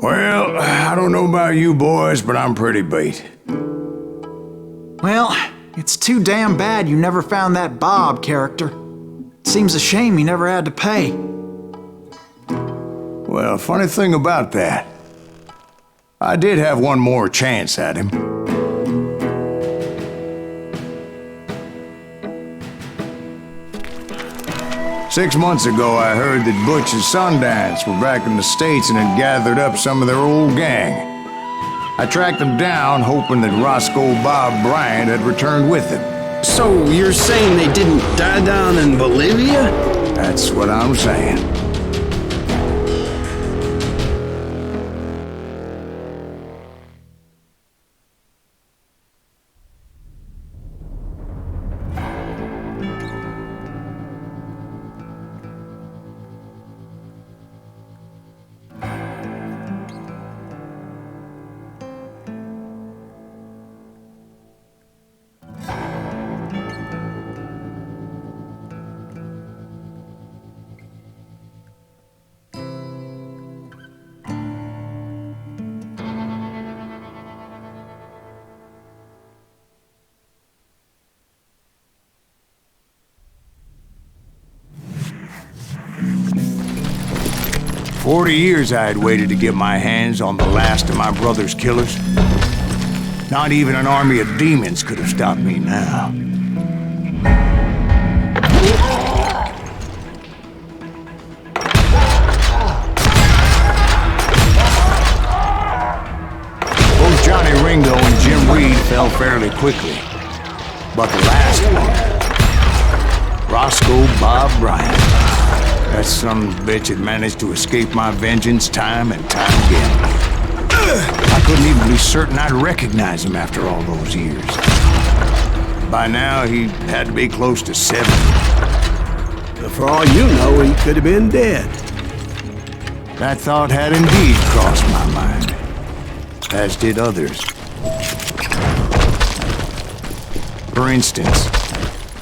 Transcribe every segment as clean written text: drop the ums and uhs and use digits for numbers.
Well, I don't know about you boys, but I'm pretty beat. Well, it's too damn bad you never found that Bob character. Seems a shame you never had to pay. Well, funny thing about that, I did have one more chance at him. Six months ago, I heard that Butch and Sundance were back in the States and had gathered up some of their old gang. I tracked them down, hoping that Roscoe Bob Bryant had returned with them. So you're saying they didn't die down in Bolivia? That's what I'm saying. For 40 years I had waited to get my hands on the last of my brother's killers. Not even an army of demons could have stopped me now. Both Johnny Ringo and Jim Reed fell fairly quickly. But the last one, Roscoe Bob Bryant, that son of a bitch had managed to escape my vengeance time and time again. I couldn't even be certain I'd recognize him after all those years. By now, he had to be close to 70. But for all you know, he could have been dead. That thought had indeed crossed my mind, as did others. For instance,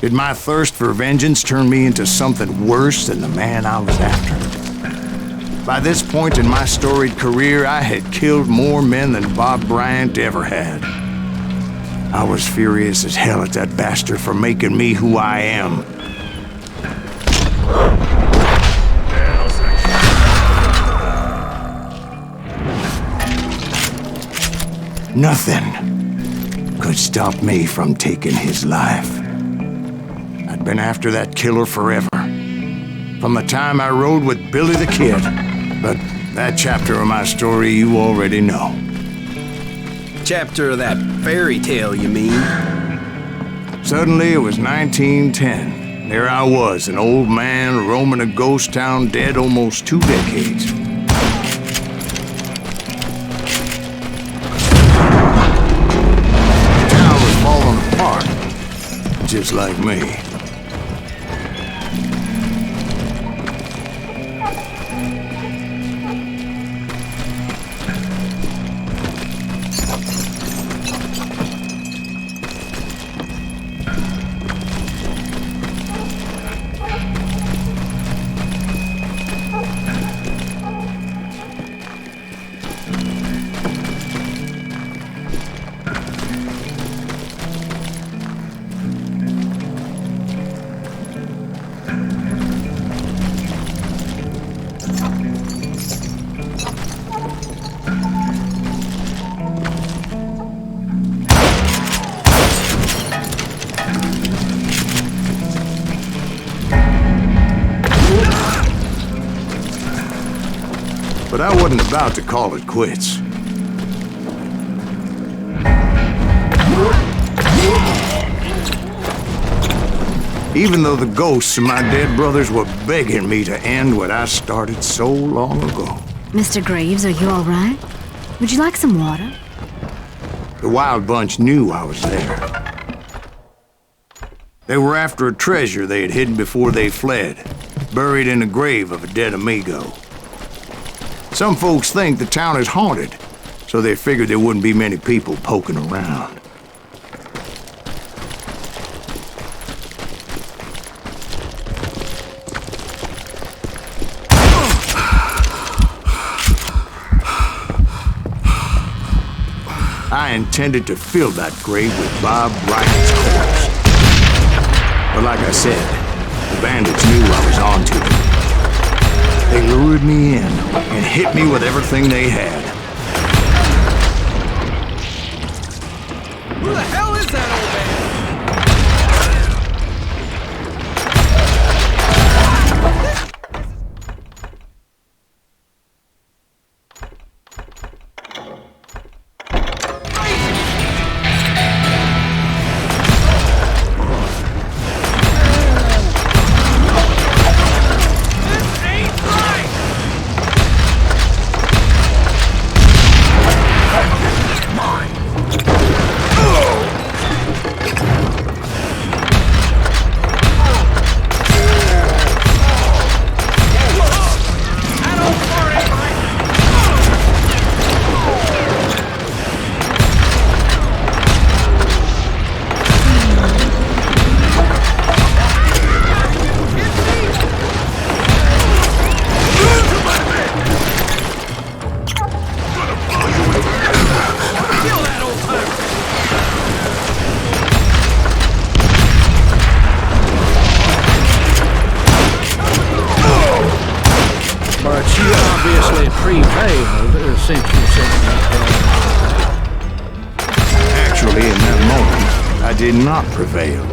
did my thirst for vengeance turn me into something worse than the man I was after? By this point in my storied career, I had killed more men than Bob Bryant ever had. I was furious as hell at that bastard for making me who I am. Nothing could stop me from taking his life. I'd been after that killer forever. From the time I rode with Billy the Kid. But that chapter of my story you already know. Chapter of that fairy tale, you mean? Suddenly it was 1910. There I was, an old man roaming a ghost town dead almost 2 decades. The town was falling apart, just like me. But I wasn't about to call it quits. Even though the ghosts of my dead brothers were begging me to end what I started so long ago. Mr. Gривз, are you all right? Would you like some water? The Wild Bunch knew I was there. They were after a treasure they had hidden before they fled, buried in the grave of a dead amigo. Some folks think the town is haunted, so they figured there wouldn't be many people poking around. I intended to fill that grave with Bob Bryant's corpse. But like I said, the bandits knew I was on to them. They lured me in and hit me with everything they had. Who the hell is that old man? Actually, in that moment, I did not prevail.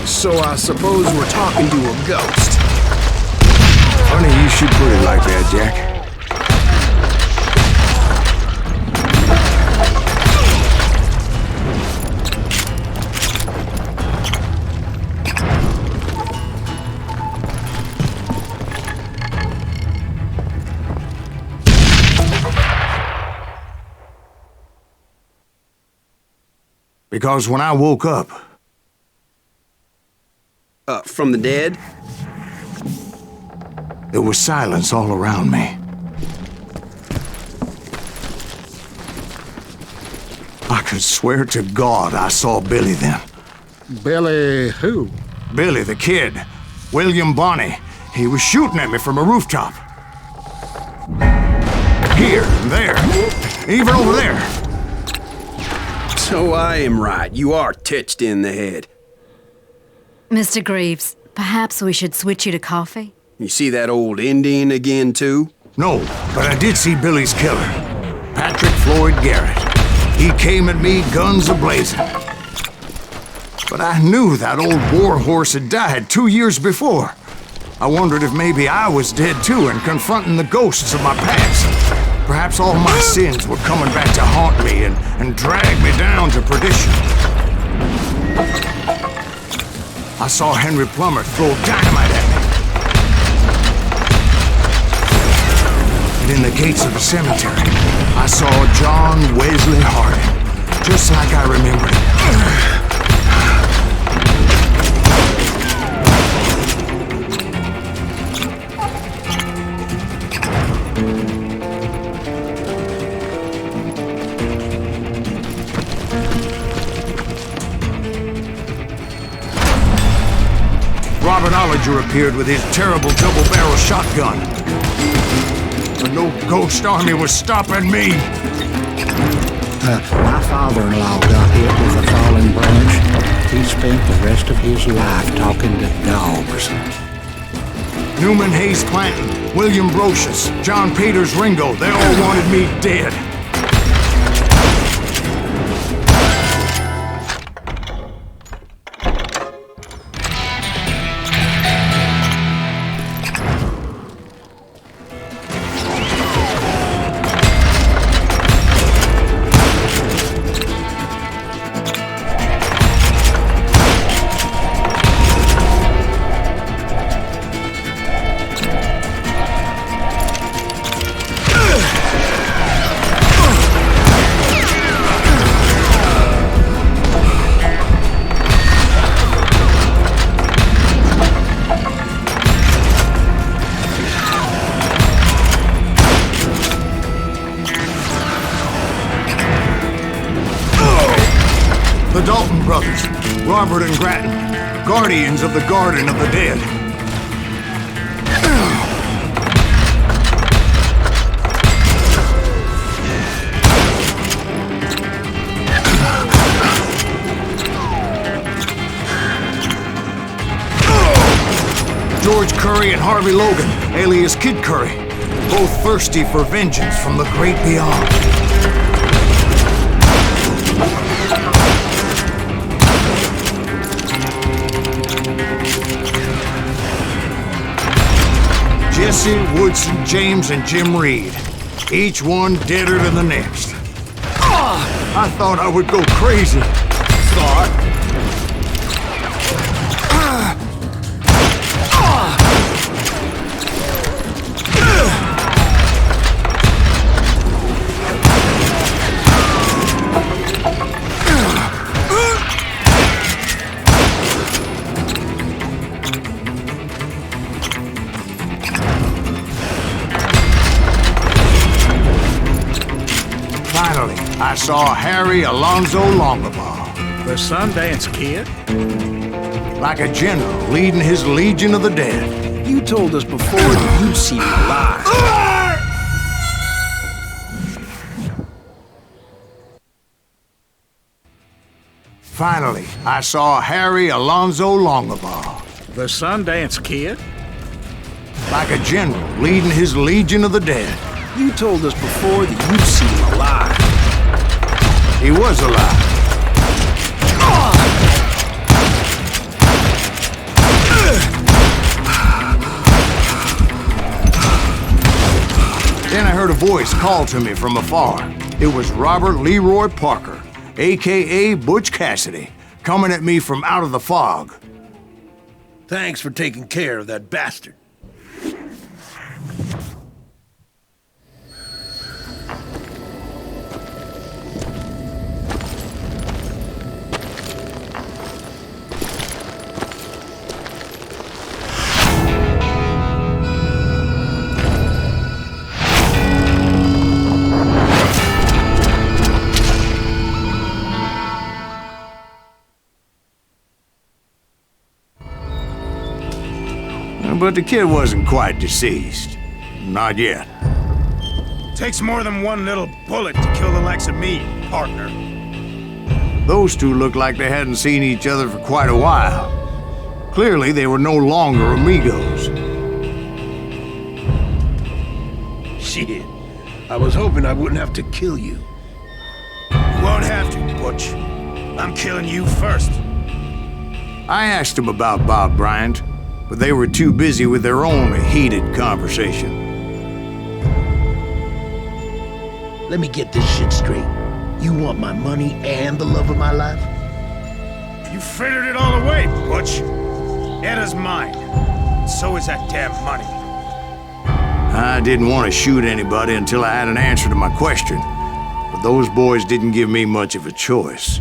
So I suppose we're talking to a ghost. Funny you should put it like that, Jack. Because when I woke up... From the dead? There was silence all around me. I could swear to God I saw Billy then. Billy who? Billy, the kid. William Bonney. He was shooting at me from a rooftop. Here, there, even over there. So I am right. You are touched in the head. Mr. Gривз, perhaps we should switch you to coffee? You see that old Indian again, too? No, but I did see Billy's killer, Patrick Floyd Garrett. He came at me guns a-blazing. But I knew that old war horse had died 2 years before. I wondered if maybe I was dead too and confronting the ghosts of my past. Perhaps all my sins were coming back to haunt me and drag me down to perdition. I saw Henry Plummer throw dynamite at me. And in the gates of the cemetery, I saw John Wesley Harding, just like I remembered it. Robert Ollinger appeared with his terrible double-barrel shotgun. But no ghost army was stopping me. My father-in-law got hit with a falling branch. He spent the rest of his life talking to dogs. Newman Hayes Clanton, William Brocious, John Peters Ringo, they all wanted me dead. The Dalton brothers, Robert and Grattan, guardians of the Garden of the Dead. Harvey Logan, alias Kid Curry, both thirsty for vengeance from the great beyond. Jesse, Woodson, James, and Jim Reed. Each one deader than the next. I thought I would go crazy. Finally, I saw Harry Alonzo Longabaugh. The Sundance Kid? Like a general leading his legion of the dead. You told us before that you'd seen him alive. Finally, I saw Harry Alonzo Longabaugh. The Sundance Kid? Like a general leading his legion of the dead. You told us before that you'd seen him alive. He was alive. Then I heard a voice call to me from afar. It was Robert Leroy Parker, a.k.a. Butch Cassidy, coming at me from out of the fog. Thanks for taking care of that bastard. But the kid wasn't quite deceased. Not yet. Takes more than one little bullet to kill the likes of me, partner. Those two looked like they hadn't seen each other for quite a while. Clearly, they were no longer amigos. Shit. I was hoping I wouldn't have to kill you. You won't have to, Butch. I'm killing you first. I asked them about Bob Bryant, but they were too busy with their own heated conversation. Let me get this shit straight. You want my money and the love of my life? You frittered it all away, Butch. Edda's mine. So is that damn money. I didn't want to shoot anybody until I had an answer to my question, but those boys didn't give me much of a choice.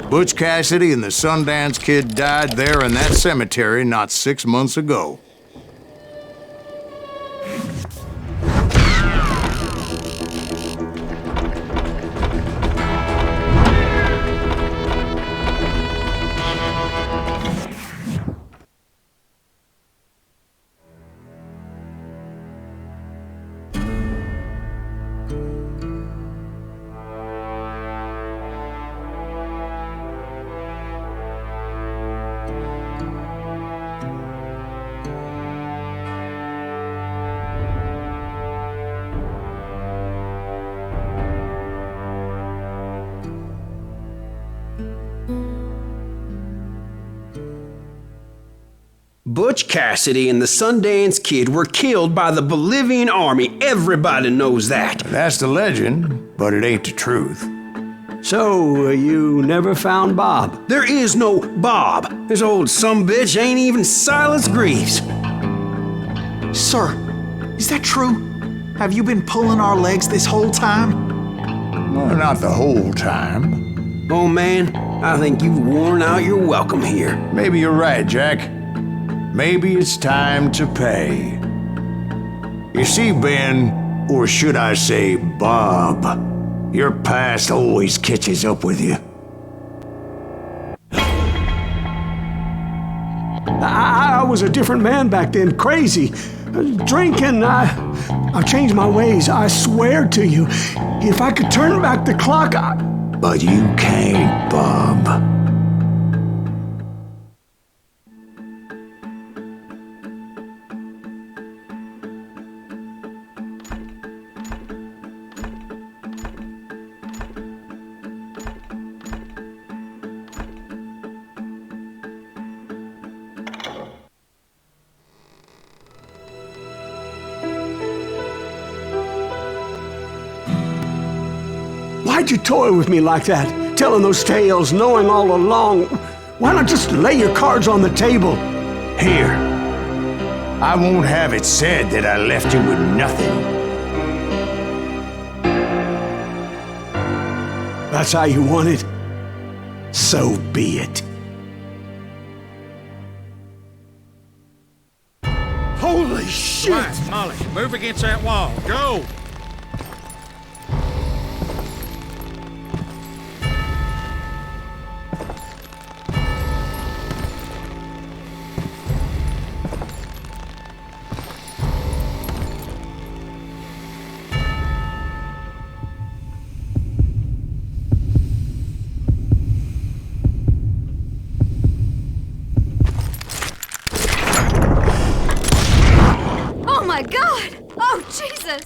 Butch Cassidy and the Sundance Kid died there in that cemetery not 6 months ago. Butch Cassidy and the Sundance Kid were killed by the Bolivian army. Everybody knows that. That's the legend, but it ain't the truth. So, you never found Bob? There is no Bob. This old sumbitch ain't even Sайлас Gривз. Sir, is that true? Have you been pulling our legs this whole time? Well, not the whole time. Oh man, I think you've worn out your welcome here. Maybe you're right, Jack. Maybe it's time to pay. You see, Ben, or should I say Bob, your past always catches up with you. I was a different man back then, crazy. Drinking, I've changed my ways, I swear to you. If I could turn back the clock, But you can't, Bob. Why'd you toy with me like that? Telling those tales, knowing all along. Why not just lay your cards on the table? Here. I won't have it said that I left you with nothing. That's how you want it? So be it. Holy shit! Right, Molly, move against that wall. Go! Oh my God! Oh, Jesus!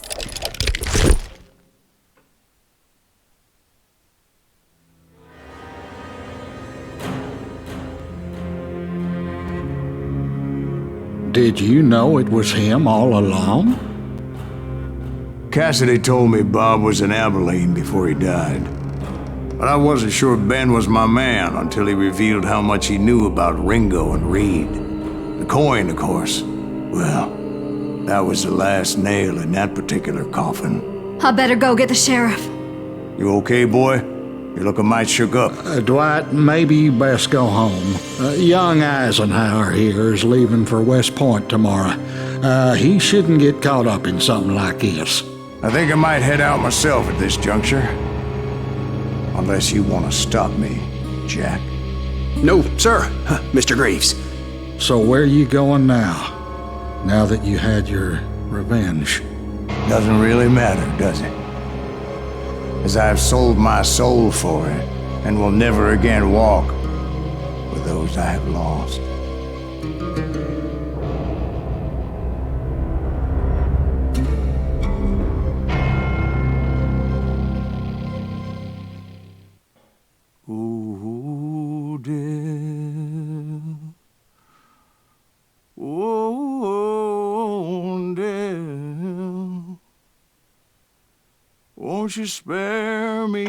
Did you know it was him all along? Cassidy told me Bob was in Abilene before he died. But I wasn't sure Ben was my man until he revealed how much he knew about Ringo and Reed. The coin, of course. Well, that was the last nail in that particular coffin. I better go get the sheriff. You okay, boy? You're looking mighty shook up. Dwight, maybe you best go home. Young Eisenhower here is leaving for West Point tomorrow. He shouldn't get caught up in something like this. I think I might head out myself at this juncture. Unless you want to stop me, Jack. No, sir, Mr. Gривз. So where you going now? Now that you had your revenge? Doesn't really matter, does it? As I've sold my soul for it, and will never again walk with those I have lost. Ooh, dear. Oh, dear. Won't you spare me